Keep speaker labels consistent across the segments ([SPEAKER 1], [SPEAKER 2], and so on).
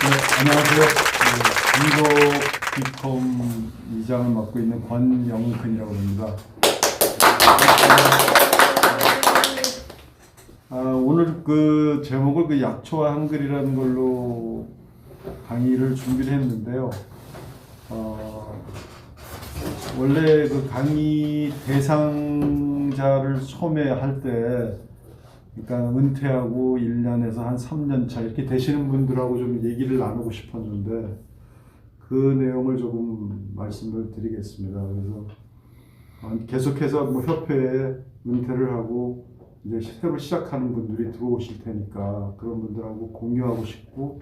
[SPEAKER 1] 안녕하세요. 중국 비컴 이장을 맡고 있는 권영근이라고 합니다. 오늘 그 제목을 그 약초와 한글이라는 걸로 강의를 준비를 했는데요. 원래 그 강의 대상자를 처음에 할 때, 그러니까 은퇴하고 1년에서 한 3년 차 이렇게 되시는 분들하고 좀 얘기를 나누고 싶었는데 그 내용을 조금 말씀을 드리겠습니다. 그래서 계속해서 뭐 협회에 은퇴를 하고 이제 새로 시작하는 분들이 들어오실 테니까 그런 분들하고 공유하고 싶고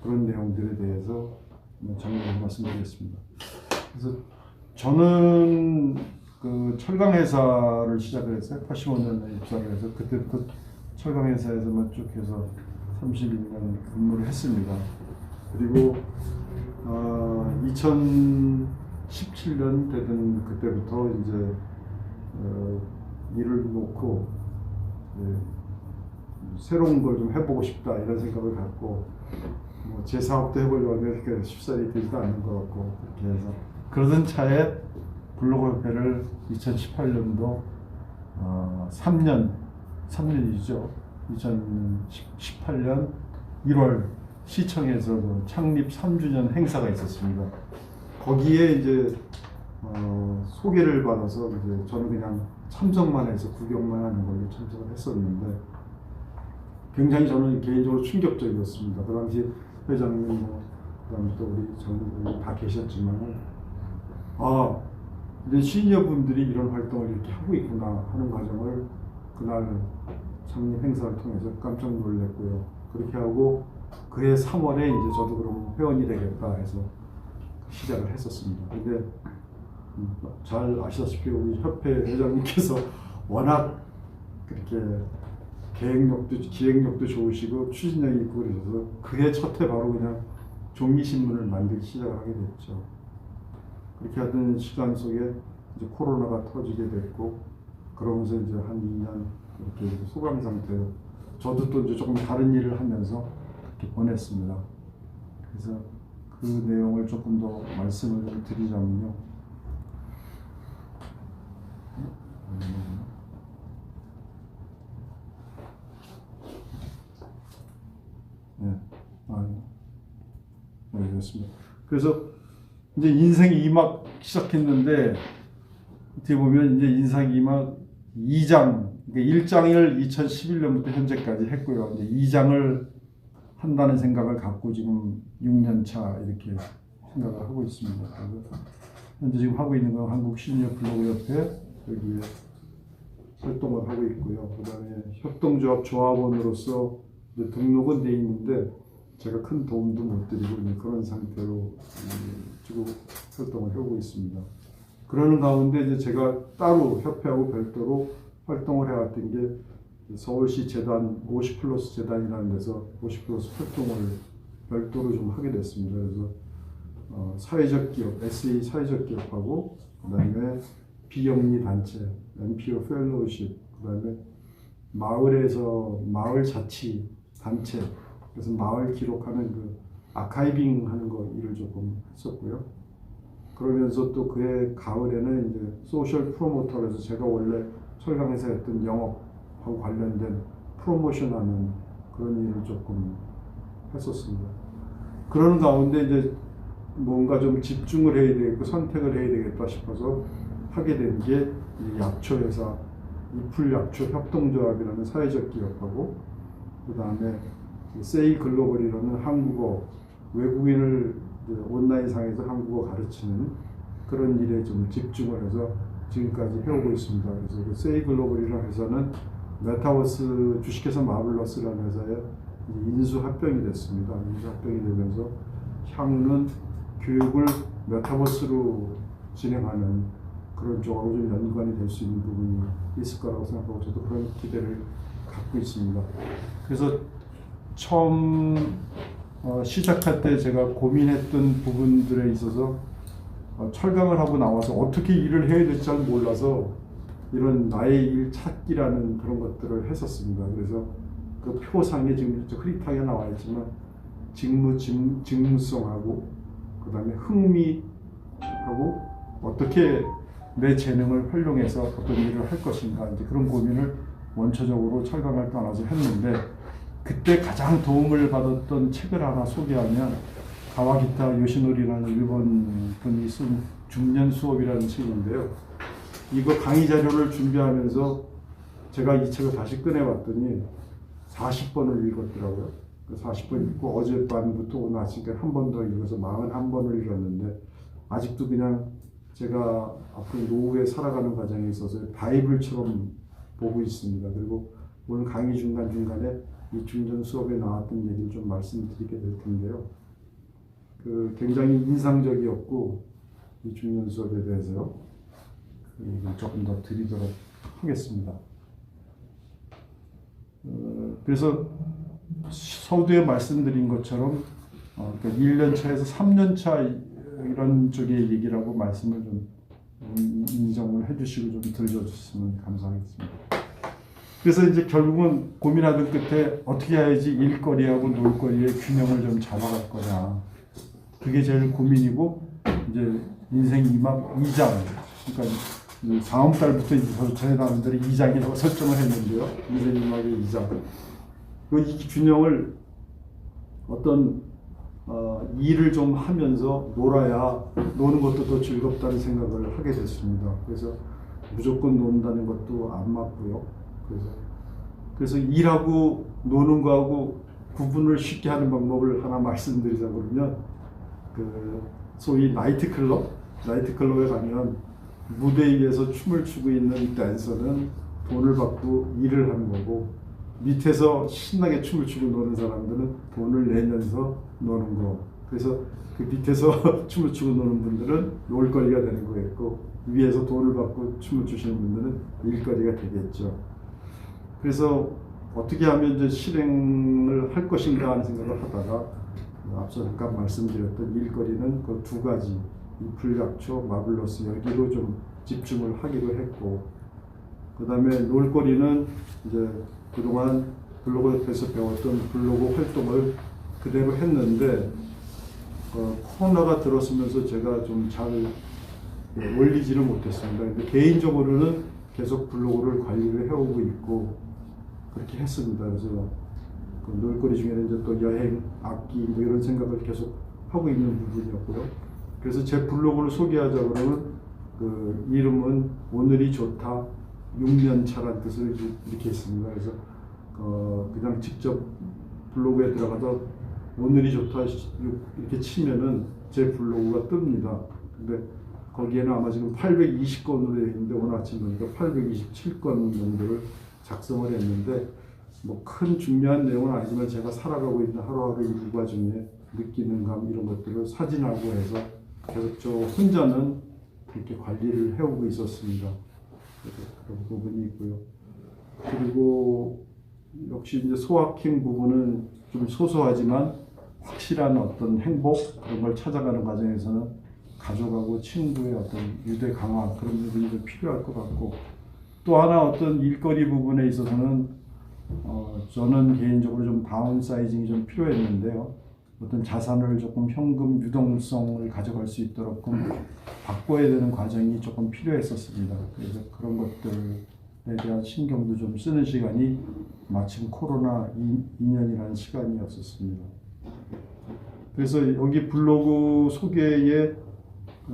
[SPEAKER 1] 그런 내용들에 대해서 정리를 말씀드리겠습니다. 그래서 저는 그 철강회사를 시작을 했어요. 85년에 입사를 해서 그때부터 철강회사에서만 쭉 해서 31년 근무를 했습니다. 그리고 2017년 되던 그때부터 이제 일을 놓고 새로운 걸 좀 해보고 싶다 이런 생각을 갖고 뭐 제 사업도 해보려고 하는데 쉽사리 되지도 않는 것 같고 그렇게 해서 그러던 차에 블로그협회를 2018년도 3년이죠. 2018년 1월 시청에서 그 창립 3주년 행사가 있었습니다. 거기에 이제 소개를 받아서 이제 저는 그냥 참석만 해서 구경만 하는 걸로 참석을 했었는데 굉장히 저는 개인적으로 충격적이었습니다. 그 당시 회장님, 그다음에 또 우리 전무분이 다 계셨지만 근데 시니어 분들이 이런 활동을 이렇게 하고 있구나 하는 과정을 그날 창립 행사를 통해서 깜짝 놀랐고요. 그렇게 하고 그해 3월에 이제 저도 그럼 회원이 되겠다 해서 시작을 했었습니다. 근데 잘 아시다시피 우리 협회 회장님께서 워낙 그렇게 기획력도 좋으시고 추진력이 있고 그래서 그해 첫해 바로 그냥 종이신문을 만들기 시작을 하게 됐죠. 그렇게 하던 시간 속에 이제 코로나가 터지게 됐고 그러면서 이제 한 2년 이렇게 소강 상태로 저도 또 이제 조금 다른 일을 하면서 이렇게 보냈습니다. 그래서 그 내용을 조금 더 말씀을 드리자면요. 그렇습니다. 그래서 이제 인생이 막 시작했는데 어떻게 보면 이제 인생 2장, 1장을 2011년부터 현재까지 했고요. 이제 2장을 한다는 생각을 갖고 지금 6년 차 이렇게 생각을 하고 있습니다. 그래서 현재 지금 하고 있는 건 한국 시니어 블로그 협회 여기에 활동을 하고 있고요. 그다음에 협동조합 조합원으로서 이제 등록은 돼 있는데 제가 큰 도움도 못 드리고 그런 상태로 지금 활동을 하고 있습니다. 그러는 가운데 이제 제가 따로 협회하고 별도로 활동을 해왔던 게 서울시 재단 50플러스 재단이라는 데서 50플러스 활동을 별도로 좀 하게 됐습니다. 그래서 사회적 기업, SA 사회적 기업하고 그다음에 비영리 단체, NPO 펠로우십, 그다음에 마을에서 마을 자치 단체, 그래서 마을 기록하는 그 아카이빙 하는 거 일을 조금 했었고요. 그러면서 또 그해 가을에는 이제 소셜 프로모터에서 제가 원래 철강에서 했던 영업하고 관련된 프로모션하는 그런 일을 조금 했었습니다. 그런 가운데 이제 뭔가 좀 집중을 해야 되겠고 선택을 해야 되겠다 싶어서 하게 된 게 약초회사 이풀약초 협동조합이라는 사회적 기업하고 그 다음에 세이 글로벌이라는 한국어 외국인을 온라인상에서 한국어 가르치는 그런 일에 좀 집중을 해서 지금까지 해오고 있습니다. 그래서 그 세이 글로벌이라는 회사는 메타버스 주식회사 마블러스라는 회사에 인수 합병이 됐습니다. 인수 합병이 되면서 향후는 교육을 메타버스로 진행하는 그런 쪽하고 좀 연관이 될 수 있는 부분이 있을 거라고 생각하고 저도 그런 기대를 갖고 있습니다. 그래서 처음 시작할 때 제가 고민했던 부분들에 있어서 철강을 하고 나와서 어떻게 일을 해야 될지 잘 몰라서 이런 나의 일 찾기라는 그런 것들을 했었습니다. 그래서 그 표상에 지금 흐릿하게 나와 있지만 직무성하고 그다음에 흥미하고 어떻게 내 재능을 활용해서 어떤 일을 할 것인가 이제 그런 고민을 원초적으로 철강을 떠나서 했는데 그때 가장 도움을 받았던 책을 하나 소개하면 가와기타 요시노리라는 일본 분이 쓴 중년 수업이라는 책인데요. 이거 강의 자료를 준비하면서 제가 이 책을 다시 꺼내봤더니 40번을 읽었더라고요. 40번 읽고 어젯밤부터 오늘 아침까지 한 번 더 읽어서 41번을 읽었는데 아직도 그냥 제가 앞으로 노후에 살아가는 과정에 있어서 바이블처럼 보고 있습니다. 그리고 오늘 강의 중간중간에 이 중전 수업에 나왔던 얘기를 좀 말씀드리게 될 텐데요. 굉장히 인상적이었고 이 중년 수업에 대해서 조금 더 드리도록 하겠습니다. 그래서 서두에 말씀드린 것처럼 1년 차에서 3년 차 이런 쪽의 얘기라고 말씀을 좀 인정을 해주시고 좀 들려주시면 감사하겠습니다. 그래서 이제 결국은 고민하던 끝에 어떻게 해야지 일거리하고 놀거리의 균형을 좀 잡아갈 거냐. 그게 제일 고민이고 이제 인생 2장 그러니까 다음 달부터 이제 전에 나온 대로 2장이라고 설정을 했는데요. 인생 2막의 2장. 이 균형을 어떤 일을 좀 하면서 놀아야 노는 것도 더 즐겁다는 생각을 하게 됐습니다. 그래서 무조건 논다는 것도 안 맞고요. 그래서 일하고 노는 거하고 구분을 쉽게 하는 방법을 하나 말씀드리자 그러면 소위 나이트클럽에 가면 무대 위에서 춤을 추고 있는 댄서는 돈을 받고 일을 하는 거고 밑에서 신나게 춤을 추고 노는 사람들은 돈을 내면서 노는 거. 그래서 그 밑에서 춤을 추고 노는 분들은 놀거리가 되는 거겠고 위에서 돈을 받고 춤을 추시는 분들은 일거리가 되겠죠. 그래서 어떻게 하면 이제 실행을 할 것인가 하는 생각을 하다가 앞서 잠깐 말씀드렸던 일거리는 그 두 가지 불약초, 마블러스 여기로 좀 집중을 하기로 했고 그 다음에 놀거리는 이제 그동안 블로그에서 배웠던 블로그 활동을 그대로 했는데 코로나가 들어서면서 제가 좀 잘 올리지는 못했습니다. 근데 개인적으로는 계속 블로그를 관리를 해오고 있고 그렇게 했습니다. 그래서 그 놀거리 중에는 이제 또 여행, 악기 뭐 이런 생각을 계속 하고 있는 부분이었고요. 그래서 제 블로그를 소개하자 그러면 그 이름은 오늘이 좋다 6년차라는 뜻을 이렇게 했습니다. 그래서 그냥 직접 블로그에 들어가서 오늘이 좋다 이렇게 치면은 제 블로그가 뜹니다. 근데 거기에는 아마 지금 820건으로 되어 있는데 오늘 아침 보니까 827건 정도를 작성을 했는데 뭐 큰 중요한 내용은 아니지만 제가 살아가고 있는 하루하루 일과 중에 느끼는 감 이런 것들을 사진하고 해서 계속 저 혼자는 그렇게 관리를 해오고 있었습니다. 그런 부분이 있고요. 그리고 역시 이제 소확행 부분은 좀 소소하지만 확실한 어떤 행복 그런 걸 찾아가는 과정에서는 가족하고 친구의 어떤 유대 강화 그런 부분이 좀 필요할 것 같고 또 하나 어떤 일거리 부분에 있어서는 저는 개인적으로 좀 다운사이징이 좀 필요했는데요. 어떤 자산을 조금 현금 유동성을 가져갈 수 있도록 바꿔야 되는 과정이 조금 필요했었습니다. 그래서 그런 것들에 대한 신경도 좀 쓰는 시간이 마침 코로나 2년이라는 시간이었었습니다. 그래서 여기 블로그 소개에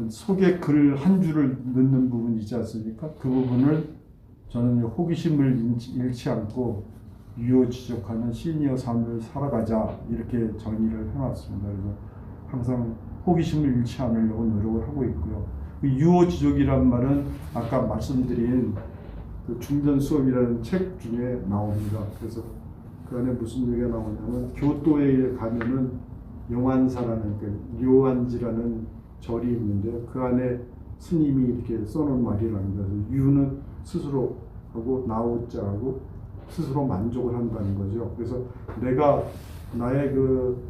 [SPEAKER 1] 소개 글 한 줄을 넣는 부분이 있지 않습니까? 그 부분을 저는 호기심을 잃지 않고 유효지족하는 시니어 삶을 살아가자 이렇게 정의를 해놨습니다. 그래서 항상 호기심을 잃지 않으려고 노력을 하고 있고요. 그 유효지족이란 말은 아까 말씀드린 그 중전 수업이라는 책 중에 나옵니다. 그래서 그 안에 무슨 얘기가 나오냐면 교토에 가면은 영환사라는 그 료안지라는 절이 있는데 그 안에 스님이 이렇게 써놓은 말이랍니다. 유는 스스로 하고 나오자하고 스스로 만족을 한다는 거죠. 그래서 나의 그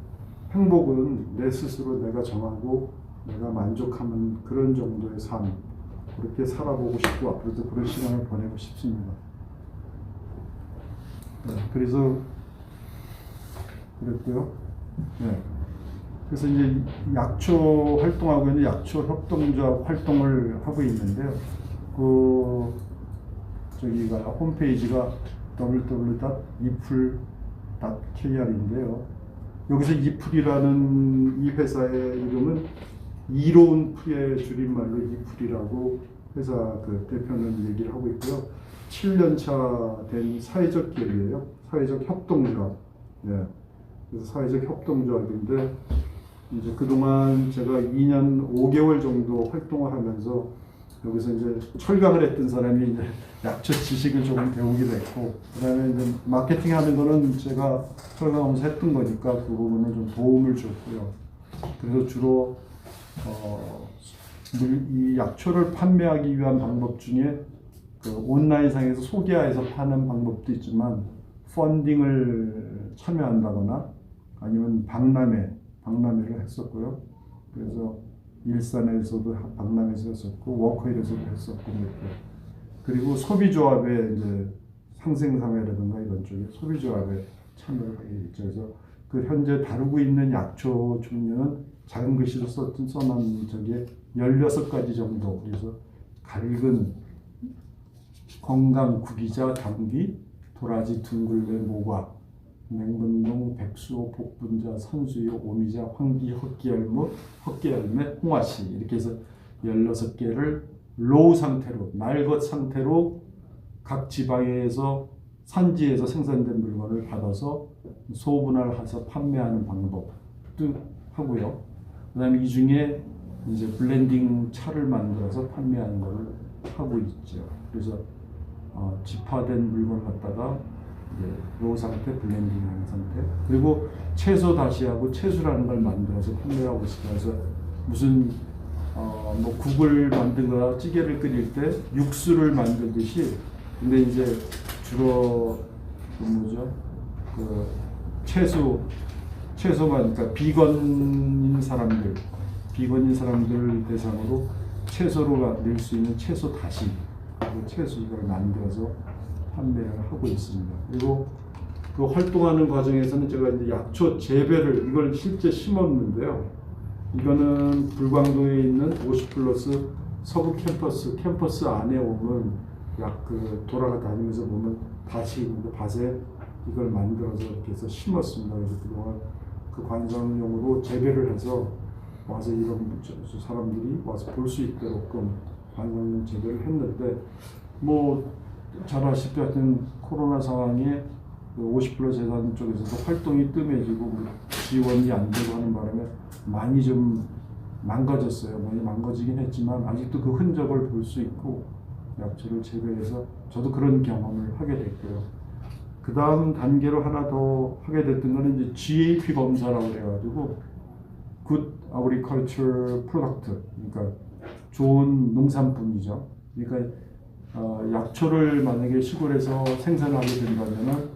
[SPEAKER 1] 행복은 내 스스로 내가 정하고 내가 만족하는 그런 정도의 삶 그렇게 살아보고 싶고 앞으로도 그런 시간을 보내고 싶습니다. 그래서 그랬고요. 네. 그래서 이제 약초 활동하고 있는 약초 협동조합 활동을 하고 있는데요. 그 저기가 홈페이지가 www.iful.kr인데요. 여기서 이풀이라는 이 회사의 이름은 이로운 풀의 줄임말로 이풀이라고 회사 그 대표는 얘기를 하고 있고요. 7년차 된 사회적 기업이에요. 사회적 협동조합. 네. 그래서 사회적 협동조합인데 이제 그동안 제가 2년 5개월 정도 활동을 하면서 여기서 이제 철강을 했던 사람이 이제 약초 지식을 조금 배우기도 했고, 그다음에 이제 마케팅 하는 거는 제가 철강하면서 했던 거니까 그 부분은 좀 도움을 줬고요. 그래서 주로 이 약초를 판매하기 위한 방법 중에 그 온라인상에서 소개해서 파는 방법도 있지만 펀딩을 참여한다거나 아니면 박람회를 했었고요. 그래서 일산에서도 박람회에서 했었고 워커힐에서도 했었고 이렇게. 그리고 소비조합에 이제 상생사회라든가 이런 쪽에 소비조합에 참여를 하게 됐죠. 그래서 그 현재 다루고 있는 약초 종류는 작은 글씨로 써놓은 저게 16가지 정도. 그래서 갈근, 건강, 구기자, 당귀, 도라지, 둥글레, 모과, 맹분동, 백수호, 복분자, 산수유, 오미자, 황기, 헛개열매, 홍화씨 이렇게 해서 16개를 로우 상태로, 날것 상태로 각 지방에서 산지에서 생산된 물건을 받아서 소분할 해서 판매하는 방법도 하고요. 그 다음에 이 중에 이제 블렌딩 차를 만들어서 판매하는 것을 하고 있죠. 그래서 집화된 물건을 갖다가 로우 상태, 블렌딩하는 상태, 그리고 채소 다시하고 채수라는 걸 만들어서 판매하고 있습니다. 그래서 무슨 뭐 국을 만들거나 찌개를 끓일 때 육수를 만들듯이, 근데 이제 주로 그 뭐죠? 그 채소만, 그러니까 비건인 사람들 대상으로 채소로 낼 수 있는 채소 다시, 그리고 채소 이걸 만들어서 판매를 하고 있습니다. 그리고 그 활동하는 과정에서는 제가 이제 약초 재배를 이걸 실제 심었는데요. 이거는 불광동에 있는 50플러스 서부 캠퍼스 안에 오면 약 그 돌아다니면서 보면 밭이 있는데 밭에 이걸 만들어서 이렇게 해서 심었습니다. 그래서 그동안 그 관상용으로 재배를 해서 와서 이런 사람들이 와서 볼 수 있도록끔 관상용 재배를 했는데, 뭐 잘 아시다시피 하여튼 코로나 상황에 50플러스 재단 쪽에서도 활동이 뜸해지고 지원이 안 되고 하는 바람에 많이 좀 망가졌어요. 많이 망가지긴 했지만 아직도 그 흔적을 볼 수 있고 약초를 재배해서 저도 그런 경험을 하게 됐고요. 그 다음 단계로 하나 더 하게 됐던 거는 이제 GAP 검사라고 그래가지고 Good Agriculture Product, 그러니까 좋은 농산품이죠. 그러니까 약초를 만약에 시골에서 생산하게 된다면은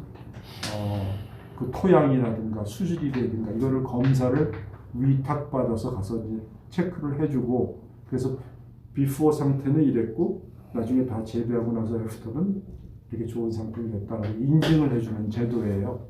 [SPEAKER 1] 그 토양이라든가 수질이라든가 이거를 검사를 위탁받아서 가서 이제 체크를 해주고, 그래서 비포 상태는 이랬고 나중에 다 재배하고 나서 애프터는 되게 좋은 상품이 됐다고 인증을 해주는 제도예요.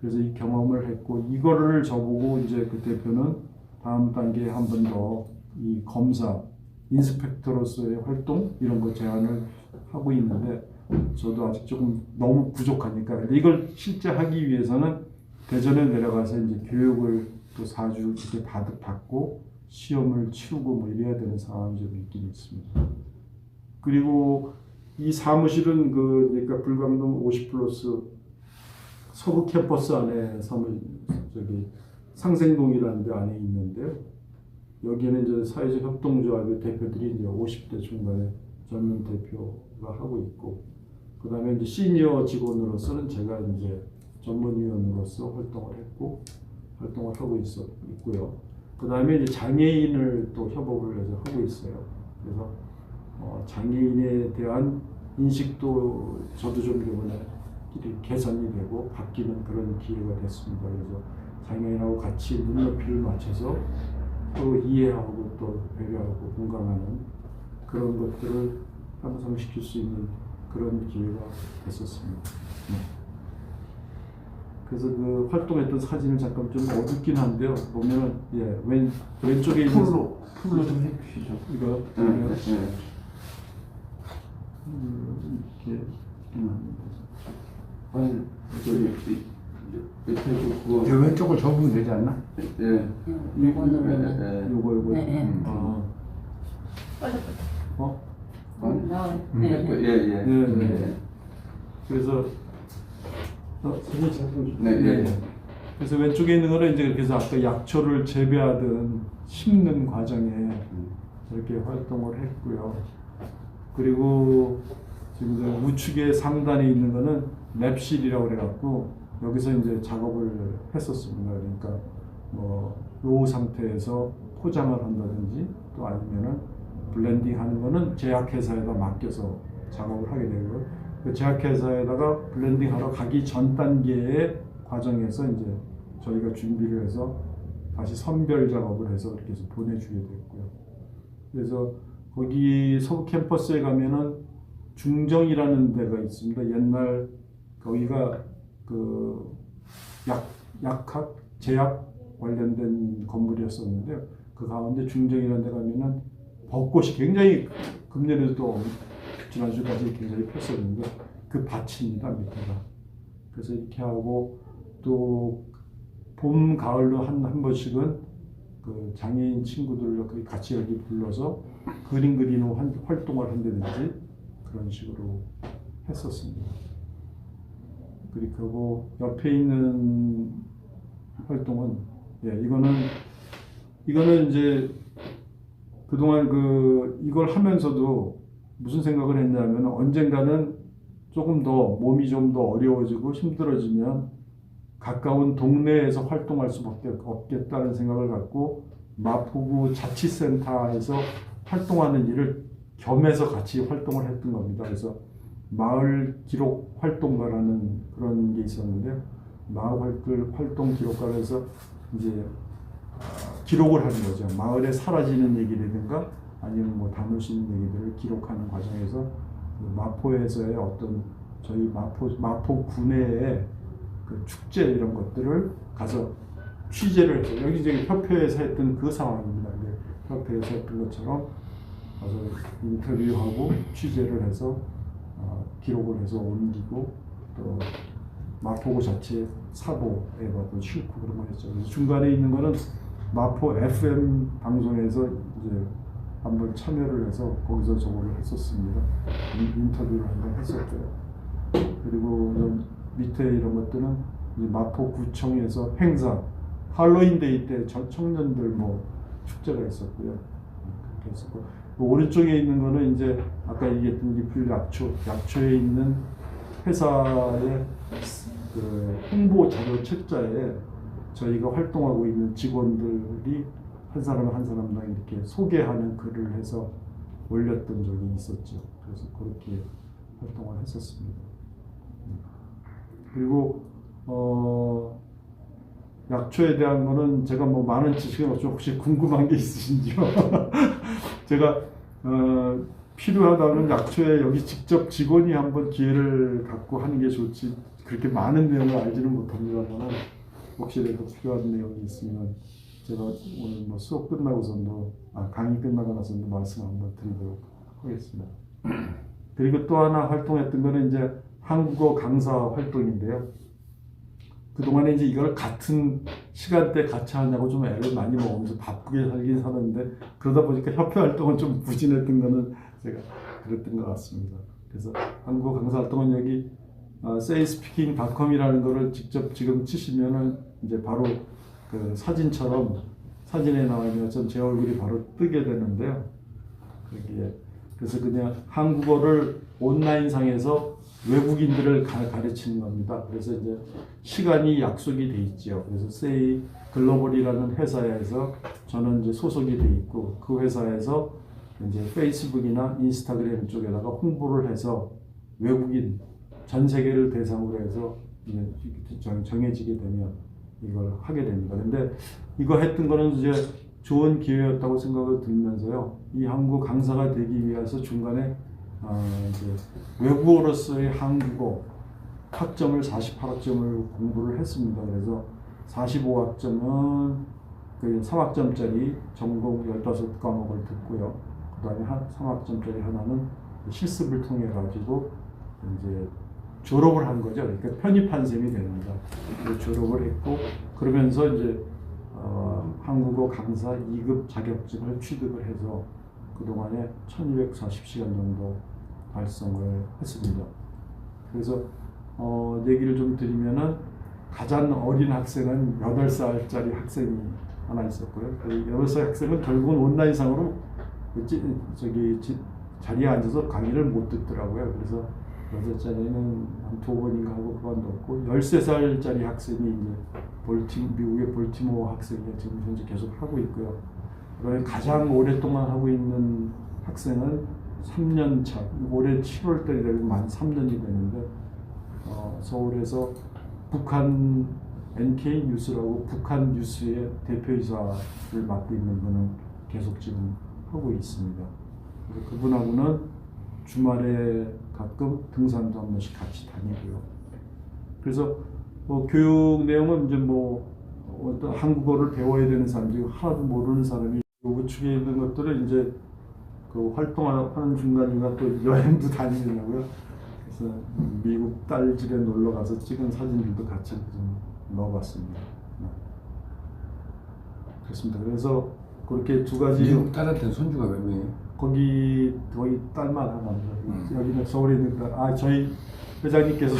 [SPEAKER 1] 그래서 이 경험을 했고, 이거를 저보고 이제 그 대표는 다음 단계에 한 번 더 이 검사 인스펙터로서의 활동 이런 거 제안을 하고 있는데, 저도 아직 조금 너무 부족하니까. 근데 이걸 실제 하기 위해서는 대전에 내려가서 이제 교육을 또 4주 이렇게 받고 시험을 치르고 뭐 이래야 되는 상황이 좀 있긴 있습니다. 그리고 이 사무실은 그러니까 불광동 50플러스 서부 캠퍼스 안에 저기 상생동이라는 데 안에 있는데요. 여기는 이제 사회적 협동조합의 대표들이 이제 50대 중반의 젊은 대표가 하고 있고, 그 다음에 이제 시니어 직원으로서는 제가 이제 전문위원으로서 활동을 하고 있고요. 그 다음에 이제 장애인을 또 협업을 해서 하고 있어요. 그래서 장애인에 대한 인식도 저도 좀 이번에 개선이 되고 바뀌는 그런 기회가 됐습니다. 그래서 장애인하고 같이 눈높이를 맞춰서 또 이해하고 또 배려하고 공감하는 그런 것들을 형성시킬 수 있는 그런 기회가 됐었습니다. 네. 그래서 그 활동했던 사진을 잠깐 좀 어둡긴 한데요. 보면은 왼쪽에 있는
[SPEAKER 2] 풀로 좀 해주시죠.
[SPEAKER 1] 이거
[SPEAKER 2] 네.
[SPEAKER 1] 이렇게
[SPEAKER 2] 아니 저기 밑에 그거
[SPEAKER 3] 저 왼쪽을 접으면 되지 않나?
[SPEAKER 2] 예.
[SPEAKER 4] 요거 누르면
[SPEAKER 1] 요거
[SPEAKER 4] 네, 네.
[SPEAKER 1] 아, 어?
[SPEAKER 2] 예.
[SPEAKER 1] 네. 그래서 사진 잠깐 좀.
[SPEAKER 2] 네.
[SPEAKER 1] 그래서 왼쪽에 있는 거는 이제 그래서 아까 약초를 재배하던 심는 과정에 저렇게 활동을 했고요. 그리고 지금 저 우측에 상단에 있는 거는 랩실이라고 그래갖고 여기서 이제 작업을 했었습니다. 그러니까 뭐 요 상태에서 포장을 한다든지 또 아니면은 블렌딩 하는 거는 제약회사에다 맡겨서 작업을 하게 되고요. 그 제약회사에다가 블렌딩 하러 가기 전 단계의 과정에서 이제 저희가 준비를 해서 다시 선별 작업을 해서 이렇게 해서 보내주게 됐고요. 그래서 거기 서부 캠퍼스에 가면은 중정이라는 데가 있습니다. 옛날 거기가 그 약학, 제약 관련된 건물이었었는데요. 그 가운데 중정이라는 데 가면은 벚꽃이 굉장히 금년에도 또 지난주까지 굉장히 폈었는데 그 밭입니다, 밑에가. 그래서 이렇게 하고 또 봄, 가을로 한 번씩은 그 장애인 친구들을 같이 여기 불러서 그림 그리는 활동을 한다든지 그런 식으로 했었습니다. 그리고 옆에 있는 활동은 이거는 이제 그동안 이걸 하면서도 무슨 생각을 했냐면 언젠가는 조금 더 몸이 좀 더 어려워지고 힘들어지면 가까운 동네에서 활동할 수밖에 없겠다는 생각을 갖고 마포구 자치센터에서 활동하는 일을 겸해서 같이 활동을 했던 겁니다. 그래서 마을 기록 활동가라는 그런 게 있었는데요. 마을 활동 기록가에서 이제 기록을 하는 거죠. 마을에 사라지는 얘기라든가 아니면 뭐 담을 수 있는 얘기들을 기록하는 과정에서 마포에서의 어떤 저희 마포 구내의 그 축제 이런 것들을 가서 취재를 해서 여기저기 협회에서 했던 그 상황입니다. 근데 협회에서 했던 것처럼 가서 인터뷰하고 취재를 해서 기록을 해서 옮기고 또 마포구 자체 사보에 또 싣고 그런 거 했죠. 그래서 중간에 있는 거는 마포 FM 방송에서 이제 한번 참여를 해서 거기서 저거를 했었습니다. 인터뷰를 한번 했었고요. 그리고 좀 밑에 이런 것들은 이제 마포구청에서 행사, 할로윈데이 때 청년들 뭐 축제가 있었고요. 그렇게 했었고 오른쪽에 있는 거는 이제 아까 얘기했던 리필 약초에 있는 회사의 그 홍보 자료 책자에 저희가 활동하고 있는 직원들이 한 사람 한 사람당 이렇게 소개하는 글을 해서 올렸던 적이 있었죠. 그래서 그렇게 활동을 했었습니다. 그리고 약초에 대한 거는 제가 뭐 많은 지식은 없지만 혹시 궁금한 게 있으신지요? 제가 필요하다면 약초에 여기 직접 직원이 한번 기회를 갖고 하는 게 좋지 그렇게 많은 내용을 알지는 못합니다만 혹시라도 필요한 내용이 있으면 제가 오늘 뭐 수업 끝나고선도 강의 끝나고 나서도 말씀 한번 드리도록 하겠습니다. 그리고 또 하나 활동했던 거는 이제 한국어 강사 활동인데요. 그동안에 이제 이걸 같은 시간대 같이 하냐고 좀 애를 많이 먹으면서 바쁘게 살긴 살았는데 그러다 보니까 협회 활동은 좀 부진했던 거는 제가 그랬던 것 같습니다. 그래서 한국어 강사 활동은 여기 sayspeaking.com이라는 거를 직접 지금 치시면은 이제 바로 그 사진처럼 사진에 나와 있는 것처럼 제 얼굴이 바로 뜨게 되는데요. 그래서 그냥 한국어를 온라인상에서 외국인들을 가르치는 겁니다. 그래서 이제 시간이 약속이 돼 있죠. 그래서 세이 글로벌이라는 회사에서 저는 이제 소속이 돼 있고 그 회사에서 이제 페이스북이나 인스타그램 쪽에다가 홍보를 해서 외국인 전 세계를 대상으로 해서 정해지게 되면 이걸 하게 됩니다. 근데 이거 했던 거는 이제 좋은 기회였다고 생각을 들면서요. 이 한국어 강사가 되기 위해서 중간에 이제 외국어로서의 한국어 학점을 48학점을 공부를 했습니다. 그래서 45학점은 그 3학점짜리 전공 15과목을 듣고요. 그 다음에 3학점짜리 하나는 실습을 통해 가지고 이제 졸업을 한 거죠. 그러니까 편입한 셈이 됩니다. 졸업을 했고 그러면서 이제 한국어 강사 2급 자격증을 취득을 해서 그동안에 1240시간 정도 달성을 했습니다. 그래서 얘기를 좀 드리면은 가장 어린 학생은 8살짜리 학생이 하나 있었고요. 그 8살 학생은 결국은 온라인상으로 자리에 앉아서 강의를 못 듣더라고요. 그래서 8살짜리는 한 2번인가 하고 그만뒀고 13살짜리 학생이 이제 미국의 볼티모어 학생이 지금 현재 계속 하고 있고요. 그다음에 가장 오랫동안 하고 있는 학생은 3년 차, 올해 7월 달이 되면 만 3년이 되는데 서울에서 북한 NK 뉴스라고 북한 뉴스의 대표이사를 맡고 있는 분은 계속 지금 하고 있습니다. 그래서 그분하고는 주말에 가끔 등산도 한 번씩 같이 다니고요. 그래서 교육 내용은 이제 어떤 한국어를 배워야 되는 사람들이 하나도 모르는 사람이 우측에 있는 것들을 이제 그 활동하는 중간중간 또 여행도 다니려고요. 그래서 미국 딸 집에 놀러 가서 찍은 사진들도 같이 좀 넣어봤습니다. 그렇습니다. 그래서 그렇게 두 가지.
[SPEAKER 3] 미국 딸한테는 손주가 몇 명이에요?
[SPEAKER 1] 거기 딸만 하나입니다. 여기는 서울에 있는 저희 회장님께서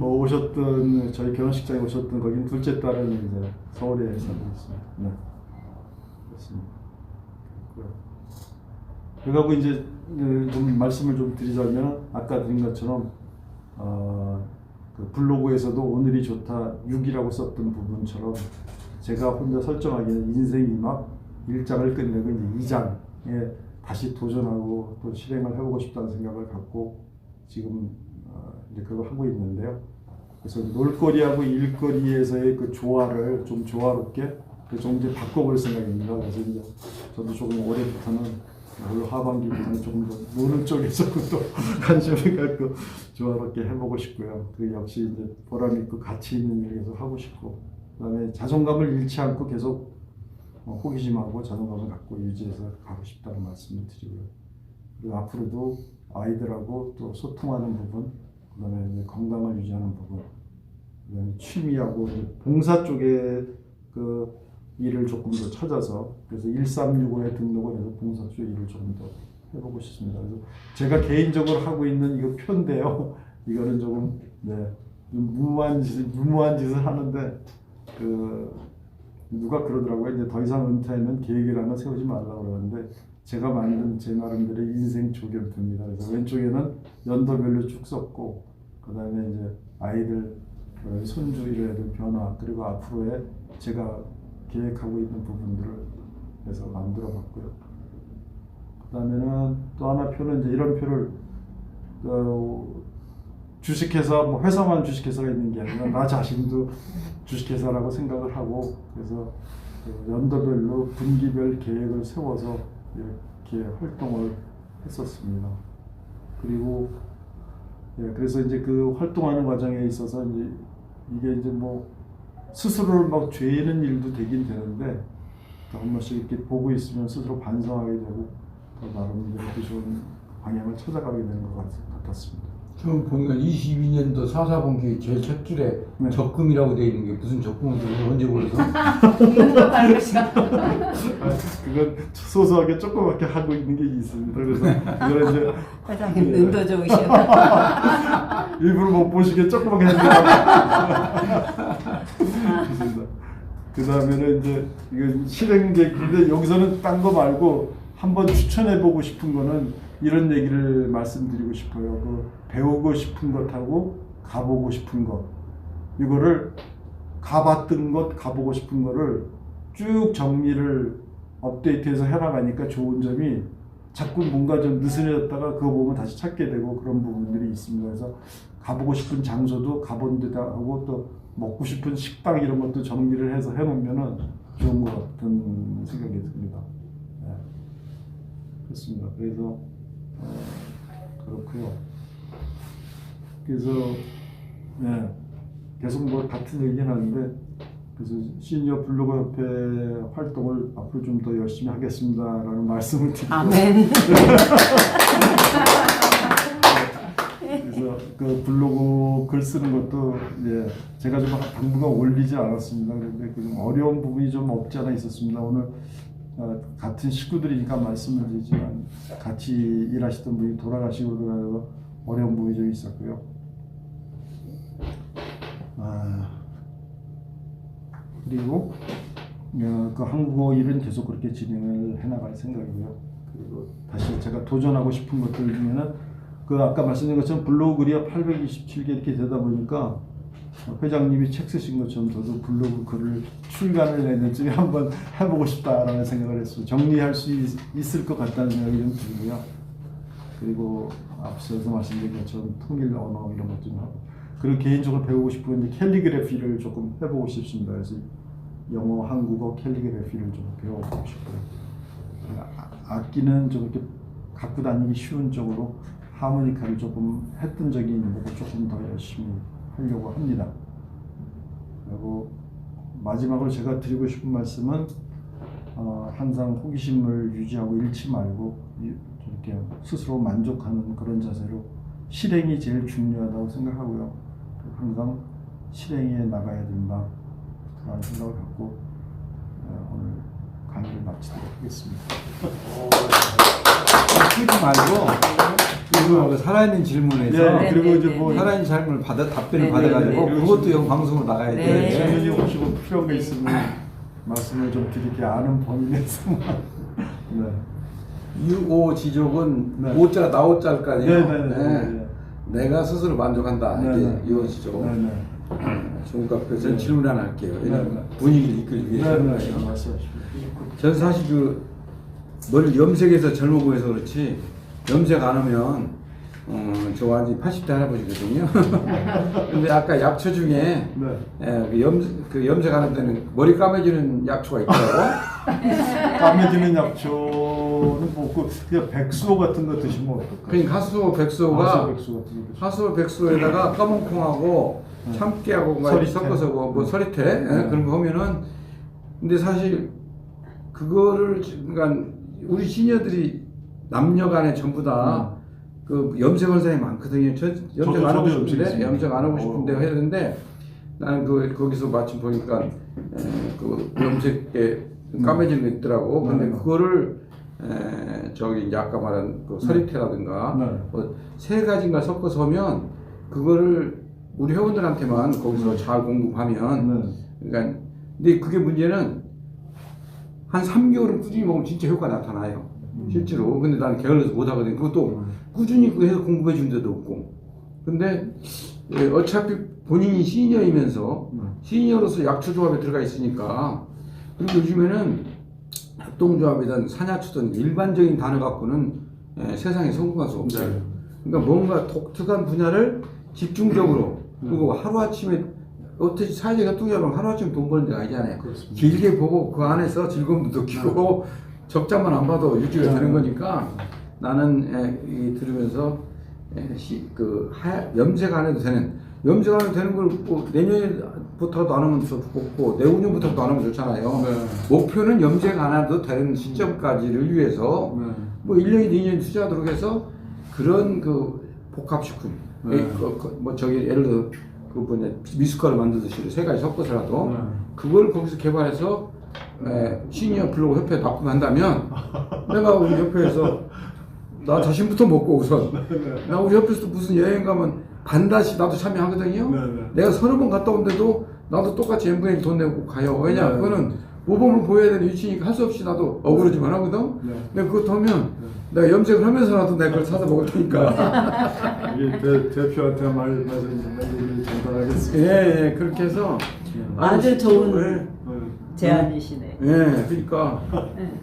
[SPEAKER 1] 오셨던 저희 결혼식장에 오셨던 거긴 둘째 딸은 이제 서울에 살고 있습니다. 네. 그렇습니다. 그리고 이제 좀 말씀을 좀 드리자면 아까 드린 것처럼 그 블로그에서도 오늘이 좋다 6이라고 썼던 부분처럼 제가 혼자 설정하기는 인생 2막 1장을 끝내고 이제 2장에 다시 도전하고 또 실행을 해보고 싶다는 생각을 갖고 지금 이제 그걸 하고 있는데요. 그래서 놀거리하고 일거리에서의 그 조화를 좀 조화롭게 좀 이제 바꿔볼 생각입니다. 그래서 이제 저도 조금 올해부터는 올 하반기부터는 조금 더 노는 쪽에서 또 관심을 갖고 조화롭게 해보고 싶고요. 그 역시 이제 보람 있고 가치 있는 일을 계속 하고 싶고, 그다음에 자존감을 잃지 않고 계속 호기심하고 자존감을 갖고 유지해서 가고 싶다는 말씀을 드리고요. 그리고 앞으로도 아이들하고 또 소통하는 부분, 그다음에 이제 건강을 유지하는 부분, 그다음에 취미하고 봉사 쪽에 그 일을 조금 더 찾아서 그래서 1365에 등록을 해서 봉사 쪽 일을 조금 더 해보고 싶습니다. 그래서 제가 개인적으로 하고 있는 이거 표인데요. 이거는 조금 무모한 짓을 하는데 누가 그러더라고요. 이제 더 이상 은퇴하면 계획이라는 세우지 말라고 그러는데 제가 만든 제 나름대로 인생 조견표입니다. 그래서 왼쪽에는 연도별로 쭉 썼고 그다음에 이제 아이들 손주 이런 변화 그리고 앞으로의 제가 계획하고 있는 부분들을 해서 만들어봤고요. 그다음에는 또 하나 표는 이제 이런 표를 주식회사 회사만 주식회사가 있는 게 아니라 나 자신도 주식회사라고 생각을 하고 그래서 연도별로 분기별 계획을 세워서 이렇게 활동을 했었습니다. 그리고 그래서 이제 그 활동하는 과정에 있어서 이게 이제 스스로를 막 죄는 일도 되긴 되는데 한 번씩 이렇게 보고 있으면 스스로 반성하게 되고 더 나름대로 좋은 방향을 찾아가게 되는 것 같았습니다.
[SPEAKER 3] 처음 보니까 22년도 4.4분기 제일 첫 줄에
[SPEAKER 1] 네.
[SPEAKER 3] 적금이라고 되어 있는 게 무슨 적금인지 언제 보려서?
[SPEAKER 1] 그건 소소하게 조그맣게 하고 있는 게 있습니다. 그래서 이걸 이제
[SPEAKER 4] 회장님 눈도 좋으셔.
[SPEAKER 1] 일부러 못 보시게 조그맣게 했는데 그 다음에는 이제 이건 실행 계획인데 여기서는 딴 거 말고 한번 추천해보고 싶은 거는 이런 얘기를 말씀드리고 싶어요. 배우고 싶은 것하고 가보고 싶은 것 이거를 가봤던 것 가보고 싶은 거를 쭉 정리를 업데이트해서 해나가니까 좋은 점이 자꾸 뭔가 좀 느슨해졌다가 그거 보면 다시 찾게 되고 그런 부분들이 있습니다. 그래서 가보고 싶은 장소도 가본 데다 하고 또 먹고 싶은 식당 이런 것도 정리를 해서 해놓으면 좋은 것 같은 생각이 듭니다. 네. 그렇습니다. 그래서 그렇고요. 그래서 예, 계속 뭐 같은 얘기는 하는데 그래서 시니어 블로거 협회 활동을 앞으로 좀 더 열심히 하겠습니다라는 말씀을 드리고
[SPEAKER 4] 아멘.
[SPEAKER 1] 그래서 그 블로그 글 쓰는 것도 예, 제가 좀 당분간 올리지 않았습니다. 그런데 그 좀 어려운 부분이 좀 없지 않아 있었습니다. 오늘 같은 식구들이니까 말씀을 드리지만 같이 일하시던 분이 돌아가시고 그러면서 어려운 부분이 좀 있었고요. 그리고 그 한국어 일은 계속 그렇게 진행을 해나갈 생각이고요. 그리고 다시 제가 도전하고 싶은 것들 중에는 그 아까 말씀드린 것처럼 블로그 글이 827개 이렇게 되다 보니까 회장님이 책 쓰신 것처럼 저도 블로그 글을 출간을 내년쯤에 한번 해보고 싶다라는 생각을 했어요. 정리할 수 있을 것 같다는 생각이 좀 들고요. 그리고 앞서서 말씀드린 것처럼 통일 언어 이런 것 좀 하고 그리고 개인적으로 배우고 싶은 캘리그래피를 조금 해보고 싶습니다. 그래서 영어, 한국어 캘리그래피를 좀 배워보고 싶고요. 악기는 좀 이렇게 갖고 다니기 쉬운 쪽으로 하모니카를 조금 했던 적이 있는데 조금 더 열심히 하려고 합니다. 그리고 마지막으로 제가 드리고 싶은 말씀은 항상 호기심을 유지하고 잃지 말고 이렇게 스스로 만족하는 그런 자세로 실행이 제일 중요하다고 생각하고요. 항상 실행에 나가야 된다라는 생각을 갖고 오늘 강의를 마치도록 하겠습니다.
[SPEAKER 3] 쓰지 말고 이거 살아있는 질문에서
[SPEAKER 1] 네, 그리고 이제 뭐
[SPEAKER 3] 살아있는 질문을 답변을
[SPEAKER 4] 네,
[SPEAKER 3] 받아가지고
[SPEAKER 1] 네, 네.
[SPEAKER 3] 그것도 영 방송으로 나가야
[SPEAKER 4] 네.
[SPEAKER 3] 돼.
[SPEAKER 1] 질문이 혹시 뭐 필요한 게 있으면 말씀을 좀 드릴게요. 아는 범위 내에서만. 네.
[SPEAKER 3] 유오지족은
[SPEAKER 1] 네.
[SPEAKER 3] 오자 나오자까지요.
[SPEAKER 1] 네.
[SPEAKER 3] 내가 스스로 만족한다.
[SPEAKER 1] 네,
[SPEAKER 3] 이게
[SPEAKER 1] 네.
[SPEAKER 3] 유오지족.
[SPEAKER 1] 네.
[SPEAKER 3] 좋은 앞에서 저는 질문 하나 할게요. 왜냐면
[SPEAKER 1] 네.
[SPEAKER 3] 분위기를 이끌기 위해서.
[SPEAKER 1] 네. 말씀하십시오.
[SPEAKER 3] 저는 사실 머리를 염색해서 젊어 보여서 그렇지 염색 안 하면 저 완전히 80대 할아버지거든요. 근데 아까 약초 중에
[SPEAKER 1] 네.
[SPEAKER 3] 그 염색 안 하면 머리 까매지는 약초가 있더라고.
[SPEAKER 1] 까매지는 약초는 먹고 그냥 백수호 같은 거 드시면 어떨까요?
[SPEAKER 3] 그러니까 하수오 백수호가
[SPEAKER 1] 백수 같은 거 드시면.
[SPEAKER 3] 하수오 백수호에다가 까만 콩하고 참깨하고
[SPEAKER 1] 서리태.
[SPEAKER 3] 섞어서 뭐 서리태 그런 거 하면은 근데 사실 그거를 그러니까 우리 시니어들이 남녀간에 전부 다 그 염색하는 사람이 많거든요. 저 염색 안 하고 싶은데 염색 안 하고 싶은데 해야 되는데 나는 거기서 마침 보니까 그 염색에 까매지는 거 있더라고. 근데 그거를 저기 이제 아까 말한 그 서리태라든가 뭐 세 가지인가 섞어서 하면 그거를 우리 회원들한테만 거기서 잘 공급하면 그러니까 근데 그게 문제는 한 3개월은 꾸준히 먹으면 진짜 효과 나타나요. 실제로. 근데 나는 게을러서 못 하거든. 그것도 꾸준히 해서 공급해 준 데도 없고. 근데 어차피 본인이 시니어이면서 시니어로서 약초 조합에 들어가 있으니까 그리고 요즘에는 협동조합이든 산야초든 일반적인 단어 갖고는 세상에 성공할 수 없어요. 그러니까 뭔가 독특한 분야를 집중적으로 그리고 하루아침에 어떻게 사회적 협동조합은 하루아침에 돈 버는 데가 아니잖아요.
[SPEAKER 1] 그렇습니다.
[SPEAKER 3] 길게 보고 그 안에서 즐거움도 느끼고 적자만 안 봐도 유지가 되는 거니까 나는 이 들으면서 염색 안 해도 되는 염색 안 해도 되는 걸 뭐 내년부터도 안 하면 좋고 내후년부터도 안 하면 좋잖아요. 목표는 염색 안 해도 되는 시점까지를 위해서 뭐 1년이 2년 투자하도록 해서 그런 그 복합식품 뭐 저기 예를 들어 그 뭐냐 미숫가루 만들듯이 세 가지 섞어서라도 그걸 거기서 개발해서 시니어 블로그 협회에 납품한다면 내가 우리 협회에서 나 자신부터 먹고 우선 나 우리 협회에서 무슨 여행 가면 반드시 나도 참여하거든요. 내가 30번 갔다 온데도 나도 똑같이 N분의 1 돈 내고 가요. 왜냐 그거는 모범을 보여야 되는 위치니까 할 수 없이 나도 억울하지만 하거든. 근데 그것도 하면 내가 염색을 하면서라도 내가 그걸 사서 먹을 테니까.
[SPEAKER 1] 이게 대표한테 말씀을 전달하겠습니다.
[SPEAKER 3] 예, 그렇게 해서
[SPEAKER 4] 아주 좋은 제안이시네.
[SPEAKER 3] 예, 그러니까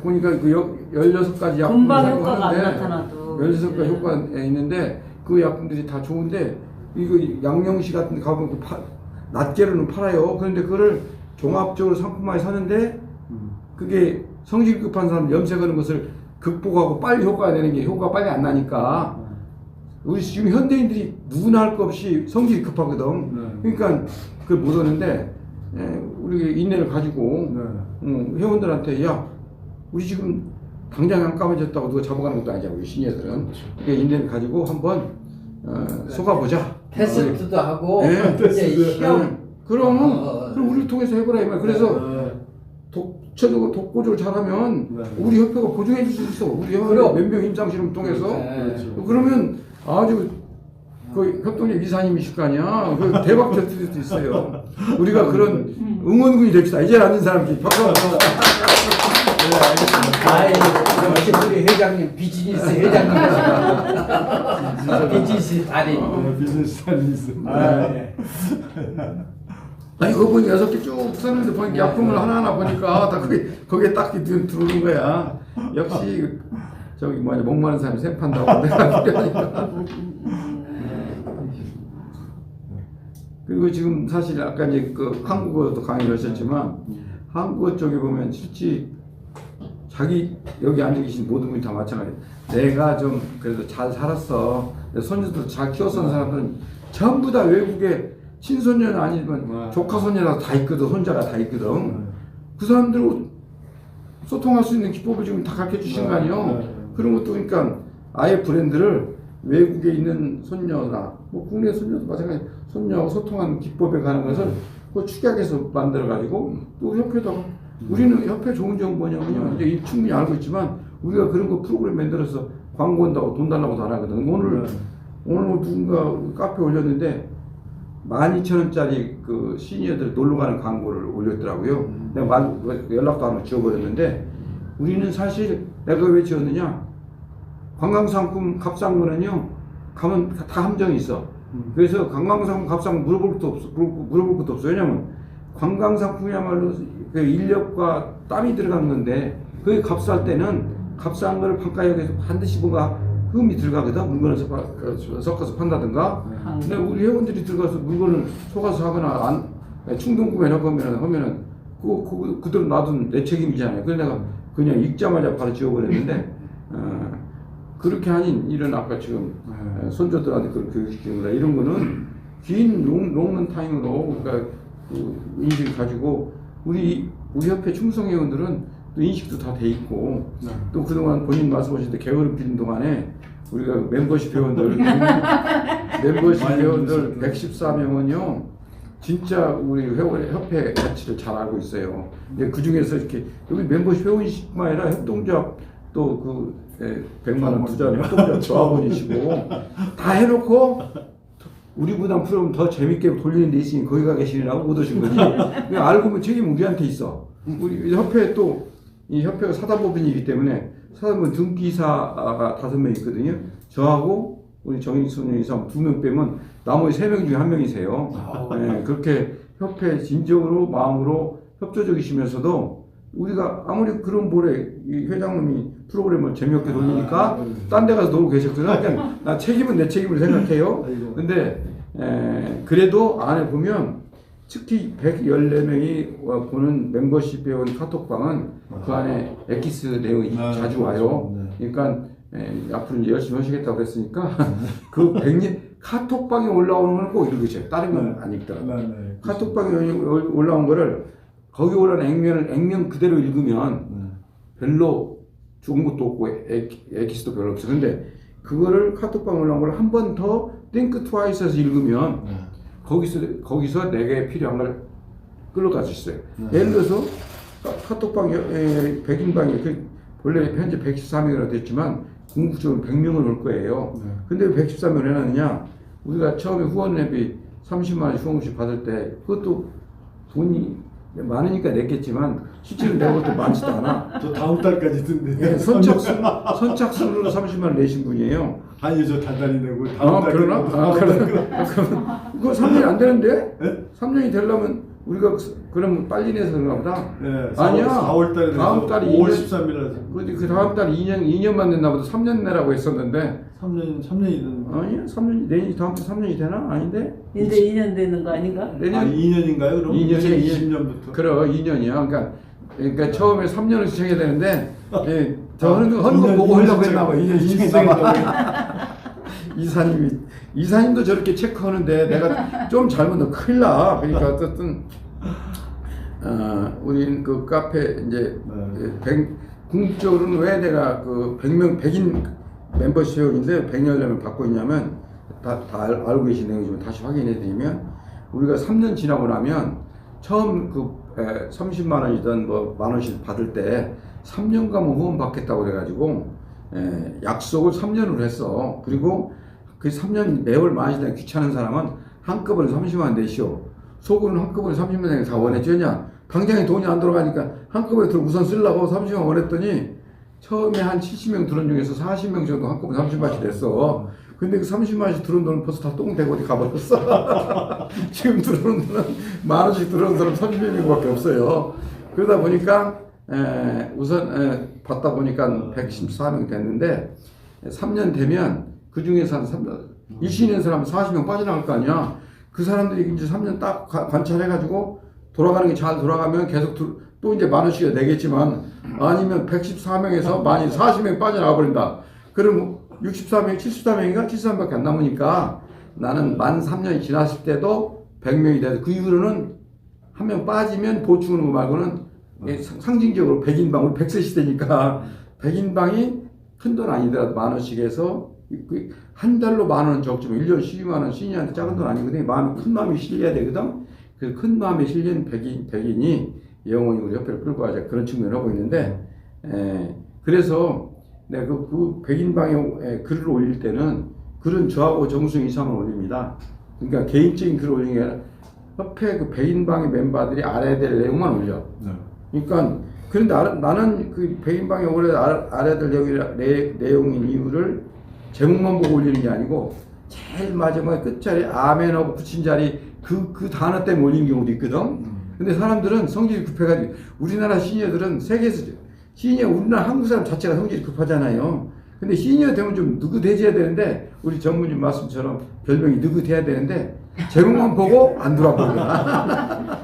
[SPEAKER 3] 보니까 그 16가지 약품을
[SPEAKER 4] 금방 효과가 안
[SPEAKER 3] 하는데
[SPEAKER 4] 나타나도
[SPEAKER 3] 16가지 효과가 있는데 그 약품들이 다 좋은데 이거 양령시 같은 데 가보면 그 낱개로는 팔아요. 그런데 그거를 종합적으로 상품화해 사는데 그게 성질 급한 사람 염색하는 것을 극복하고 빨리 효과가 되는 게 효과가 빨리 안 나니까 우리 지금 현대인들이 누구나 할 것 없이 성질이 급하거든.
[SPEAKER 1] 네.
[SPEAKER 3] 그러니까 그걸 못 오는데 우리 인내를 가지고
[SPEAKER 1] 네.
[SPEAKER 3] 회원들한테 야 우리 지금 당장 안 까매졌다고 누가 잡아가는 것도 아니잖아 우리 시니어들은. 그러니까 인내를 가지고 한번 속아보자.
[SPEAKER 5] 테스트도 하고
[SPEAKER 3] 네.
[SPEAKER 5] 이제 시험
[SPEAKER 3] 그럼 우리를 통해서 해보라 이 말. 그래서
[SPEAKER 1] 네.
[SPEAKER 3] 독보적으로 잘하면
[SPEAKER 1] 네.
[SPEAKER 3] 우리 협회가 보증해 줄 수 있어. 우리
[SPEAKER 5] 그럼.
[SPEAKER 3] 몇명 임상실험 통해서.
[SPEAKER 5] 네.
[SPEAKER 1] 그렇죠.
[SPEAKER 3] 그러면 아주 그 협동력 이사님이실 거 아니야. 그 대박 될 수도 있어요. 우리가 그런 응원군이 됩시다. 이제 앉은 사람끼리 박수 한번.
[SPEAKER 1] 네, 알겠습니다.
[SPEAKER 5] 아이 역시 우리 회장님 비즈니스 회장님 비즈니스 달인.
[SPEAKER 1] 비즈니스 다니스.
[SPEAKER 3] 아니 그거 보니까 6개 쭉 썼는데 보니까 약품을 하나하나 보니까 다 거기에 딱 들어오는 거야. 역시 저기 뭐냐 목마른 사람이 샘 판다고 내가 그러니까. 그리고 지금 사실 아까 이제 그 한국어도 강의를 하셨지만 한국어 쪽에 보면 실제 자기 여기 앉아 계신 모든 분이 다 마찬가지예요. 내가 좀 그래도 잘 살았어. 손주도 잘 키웠던 사람들은 전부 다 외국에 친손녀는 아니지만 조카 손녀라도 다 있거든. 손자가 다 있거든. 그 사람들 소통할 수 있는 기법을 지금 다 가르쳐 주시는 거 아니에요. 그런 것도 그러니까 아예 브랜드를 외국에 있는 손녀나 뭐 국내 손녀도 마찬가지 손녀하고 소통하는 기법에 관한 것을 그 축약해서 만들어 가지고 또 협회도 우리는 협회 좋은 점은 뭐냐면요. 이제 충분히 알고 있지만 우리가 그런 거 프로그램 만들어서 광고 한다고 돈 달라고도 안 하거든. 오늘 누군가 카페에 올렸는데 12,000원짜리 그 시니어들 놀러 가는 광고를 올렸더라고요. 내가 연락도 안 하고 지워버렸는데 우리는 사실 내가 왜 지웠느냐? 관광상품 값싼 가면 다 함정이 있어. 그래서 관광상품 값싼 물어볼 것도 없어. 왜냐면 관광상품이야말로 그 인력과 땀이 들어간 건데 그게 값쌀 때는 값싼 거를 판가역에서 반드시 뭔가 흠이 들어가거든. 물건을 섞어서 판다든가. 근데 우리 회원들이 들어가서 물건을 속아서 하거나 충동 구매를 하면은 그대로 놔둔 내 책임이잖아요. 그래서 내가 그냥 읽자마자 바로 지워버렸는데 그렇게 하닌 이런 아까 지금 손주들한테 그런 교육시키는 거다. 이런 거는 긴 롱런 타임으로 그러니까 그 인식을 가지고 우리 협회 충성회원들은 또 인식도 다 돼 있고 또 그동안 본인 말씀하실 때 게으름 피는 동안에 우리가 멤버십 회원들 114명은요 진짜 우리 협회 가치를 잘 알고 있어요. 근데 그 중에서 이렇게 여기 멤버십 회원이뿐만 아니라 협동조합 또 그 100만 원 투자하는 협동조합 조합원이시고 다 해놓고 우리보다 프로그램 더 재밌게 돌리는 데 있으니 거기 가 계시느라고 못 오신 거지. 그냥 알고 보면 책임 우리한테 있어. 우리 협회 또 이 협회가 사단법인이기 때문에 사단법인 등기사가 5명 있거든요. 저하고 우리 정인순 이사 2명 빼면 나머지 3명 중에 1명이세요. 네, 그렇게 협회 진정으로 마음으로 협조적이시면서도 우리가 아무리 그런 볼에 이 회장님이 프로그램을 재미없게 돌리니까 딴 데 가서 놀고 계셨거든요. 그냥 나 책임은 내 책임으로 생각해요. 근데 그래도 안에 보면 특히 114명이 보는 멤버십 회원 카톡방은 그 안에 엑기스 내용이 자주 와요. 그러니까 앞으로 이제 열심히 하시겠다고 그랬으니까 그 100년 카톡방에 올라오는 건 꼭 읽으세요. 다른 건 안 읽더라고요. 카톡방에 올라온 거를 거기 올라온 액면 그대로 읽으면 별로 좋은 것도 없고 엑기스도 별로 없어요. 근데 그거를 카톡방에 올라온 걸 한 번 더 think twice에서 읽으면 거기서 내게 필요한 걸 끌어갈 수 있어요. 예를 들어서 카톡방에 100인방에 원래 현재 114명이라고 됐지만 궁극적으로 100명을 올 거예요. 근데 왜 114명을 해놨느냐? 우리가 처음에 후원회비 30만 원 후원금씩 받을 때 그것도 돈이 많으니까 냈겠지만 실제로 내가 볼 때 많지도 않아.
[SPEAKER 1] 저 다음 달까지 든데.
[SPEAKER 3] 선착순으로 30만 원 내신 분이에요.
[SPEAKER 1] 아니 저 단단히 내고 다음 달.
[SPEAKER 3] 그러나? 그러면 그거 3년이 안 되는데?
[SPEAKER 1] 네?
[SPEAKER 3] 3년이 되려면 우리가 그럼 빨리 내서 그런가 보다.
[SPEAKER 1] 네,
[SPEAKER 3] 아니야.
[SPEAKER 1] 4월 달에
[SPEAKER 3] 다음 달이
[SPEAKER 1] 5월
[SPEAKER 3] 2년
[SPEAKER 1] 13일에.
[SPEAKER 3] 그 다음 달 2년만 됐나 보다. 3년 내라고 했었는데.
[SPEAKER 1] 3년이든.
[SPEAKER 3] 아니야. 3년이 내년 다음 달 3년이 되나? 아닌데.
[SPEAKER 4] 이제 2년 되는 거 아닌가?
[SPEAKER 3] 내년
[SPEAKER 1] 2년인가요? 그럼
[SPEAKER 3] 2년이야.
[SPEAKER 1] 2020년부터.
[SPEAKER 3] 그래 2년이야. 그러니까 처음에 3년을 시청해야 되는데 저 하는 거 보고 하려고 했나 봐. 2년 시청했나 봐. 이사님도 저렇게 체크하는데 내가 좀 잘못하면 큰일 나. 그러니까 어쨌든 우린 그 카페 이제 궁극적으로는 왜 내가 그 100명 100인 멤버십 회원인데 100명 받고 있냐면 다 알고 계신 내용이지만 다시 확인해 드리면 우리가 3년 지나고 나면 처음 그 30만 원이든 뭐 만 원씩 받을 때 3년간 후원 받겠다고 그래가지고 약속을 3년으로 했어. 그리고 그 3년 매월 많이 귀찮은 사람은 한꺼번에 30만 원 내시오. 속으로는 한꺼번에 30만 원 다 원했죠냐? 당장에 돈이 안 들어가니까 한꺼번에 우선 쓰려고 30만 원 원했더니 처음에 한 70명 들어온 중에서 40명 정도 한꺼번에 30만원씩 냈어. 근데 그 30만원씩 들어온 돈은 벌써 다 똥되고 어디 가버렸어. 지금 들어오는 돈은 만원씩 들어오는 사람 30명밖에 없어요. 그러다 보니까 우선 받다 보니까 114명 됐는데 3년 되면 그 중에서 한 일시 있는 사람 40명 빠져나갈 거 아니야. 그 사람들이 이제 3년 딱 관찰해가지고 돌아가는 게 잘 돌아가면 계속 또 이제 만 원씩 내겠지만 아니면 114명에서 만일 40명 빠져나가 버린다. 그럼 64명, 74명인가? 73명밖에 안 남으니까 나는 만 3년이 지났을 때도 100명이 돼서 그 이후로는 한 명 빠지면 보충하는 거 말고는 상징적으로 100인방, 우리 100세 시대니까 100인방이 큰 돈 아니더라도 만 원씩 해서 한 달로 만 원은 적지만 1년 12만 원 신인한테 작은 돈 아니거든. 큰 마음이 실려야 되거든. 그 큰 마음에 실린 백인이 영원히 우리 협회를 끌고 가자 그런 측면을 하고 있는데 그래서 내가 그 백인방에 글을 올릴 때는 글은 저하고 정수영 이상을 올립니다. 그러니까 개인적인 글을 올리는 게 아니라 협회 그 백인방의 멤버들이 알아야 될 내용만 올려. 그러니까 그런데 나는 그 백인방에 알아야 될 내용인 이유를 제목만 보고 올리는 게 아니고 제일 마지막에 끝자리 아멘하고 붙인 자리 그 단어 때문에 올리는 경우도 있거든. 근데 사람들은 성질이 급해가지고 우리나라 시니어들은 세계에서 우리나라 한국 사람 자체가 성질이 급하잖아요. 근데 시니어 되면 좀 느긋해져야 되는데 우리 전무님 말씀처럼 별명이 느긋해야 되는데 제목만 보고 안 돌아보거나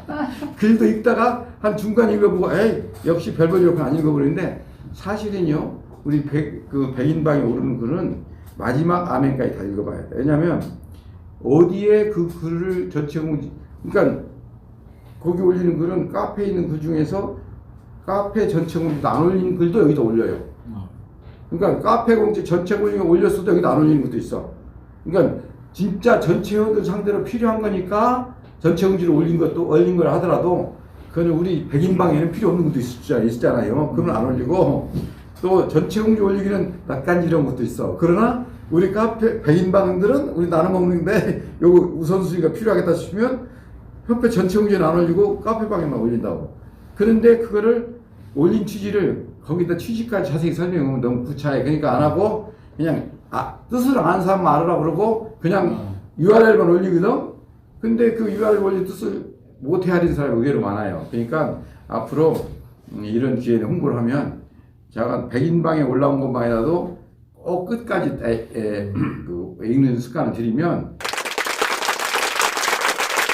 [SPEAKER 3] 글도 읽다가 한 중간 읽어보고 에이 역시 별별 이렇게 안 읽어버리는데 사실은요 우리 백인방에 오르는 글은 마지막 아멘까지 다 읽어봐야 돼. 왜냐면 어디에 그 글을 전체 그러니까 거기 올리는 글은 카페에 있는 글 중에서 카페 전체 공지도 안 올리는 글도 여기다 올려요. 그러니까 카페 공지 전체 공지 올렸어도 여기다 안 올리는 것도 있어. 그러니까 진짜 전체 회원들 상대로 필요한 거니까 전체 공지를 올린 걸 하더라도 그거는 우리 백인방에는 필요 없는 것도 있잖아요. 그건 안 올리고 또 전체 공지 올리기는 낯간지러운 것도 있어. 그러나 우리 카페 백인방들은 우리 나눠 먹는데 요거 우선순위가 필요하겠다 싶으면 협회 전체 공지는 안 올리고 카페방에만 올린다고. 그런데 그거를 올린 취지를 거기다 취지까지 자세히 설명하면 너무 구차해. 그러니까 안 하고 그냥 뜻을 아는 사람 알으라 그러고 그냥 URL만 올리거든. 근데 그 URL 올린 뜻을 못 헤아리는 사람이 의외로 많아요. 그러니까 앞으로 이런 기회에 홍보를 하면 제가 백인방에 올라온 것만이라도 꼭 끝까지 읽는 습관을 들이면